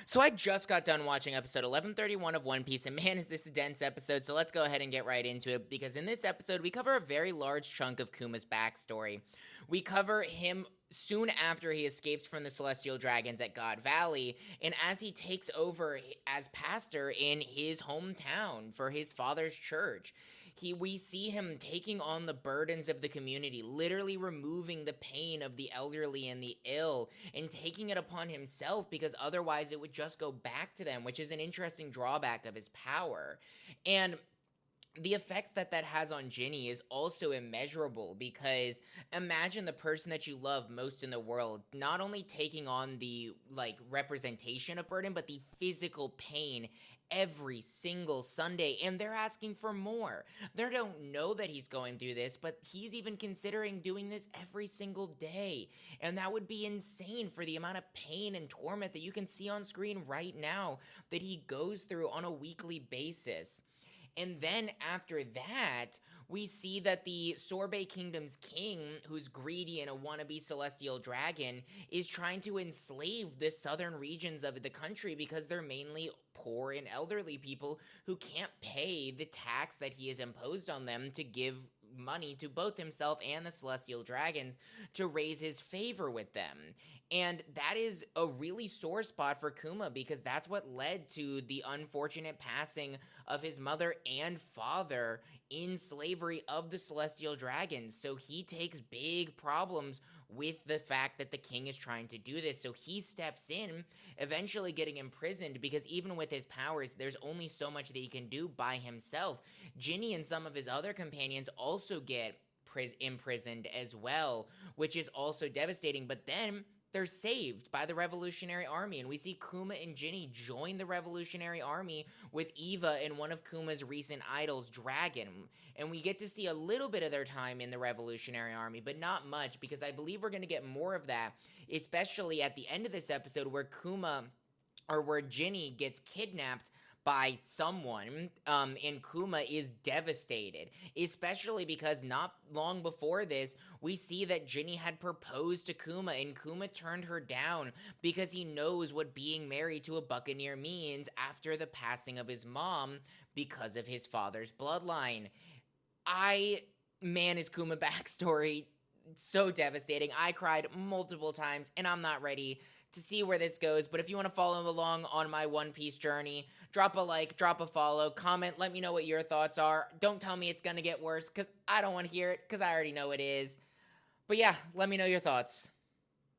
So I just got done watching episode 1131 of One Piece, and man, is this a dense episode. So let's go ahead and get right into it, because in this episode, we cover a very large chunk of Kuma's backstory. We cover him soon after he escapes from the Celestial Dragons at God Valley, and as he takes over as pastor in his hometown for his father's church. We see him taking on the burdens of the community, literally removing the pain of the elderly and the ill, and taking it upon himself, because otherwise it would just go back to them, which is an interesting drawback of his power. And the effects that has on Ginny is also immeasurable, because imagine the person that you love most in the world not only taking on the representation of burden, but the physical pain every single Sunday, and they're asking for more. They don't know that he's going through this, but he's even considering doing this every single day. And that would be insane for the amount of pain and torment that you can see on screen right now that he goes through on a weekly basis. And then after that, we see that the Sorbet Kingdom's king, who's greedy and a wannabe celestial dragon, is trying to enslave the southern regions of the country, because they're mainly poor and elderly people who can't pay the tax that he has imposed on them to give money to both himself and the celestial dragons to raise his favor with them. And that is a really sore spot for Kuma, because that's what led to the unfortunate passing of his mother and father in slavery of the celestial dragons. So he takes big problems with the fact that the king is trying to do this. So he steps in, eventually getting imprisoned, because even with his powers, there's only so much that he can do by himself. Ginny and some of his other companions also get imprisoned as well, which is also devastating. But then they're saved by the Revolutionary Army, and we see Kuma and Ginny join the Revolutionary Army with Eva and one of Kuma's recent idols, Dragon. And we get to see a little bit of their time in the Revolutionary Army, but not much, because I believe we're going to get more of that, especially at the end of this episode, where where Ginny gets kidnapped by someone, and Kuma is devastated, especially because not long before this, we see that Ginny had proposed to Kuma, and Kuma turned her down because he knows what being married to a buccaneer means after the passing of his mom because of his father's bloodline. Man, is Kuma backstory so devastating. I cried multiple times, and I'm not ready to see where this goes. But if you want to follow along on my One Piece journey, drop a like, drop a follow, comment, let me know what your thoughts are. Don't tell me it's going to get worse, because I don't want to hear it, because I already know it is. But yeah, let me know your thoughts.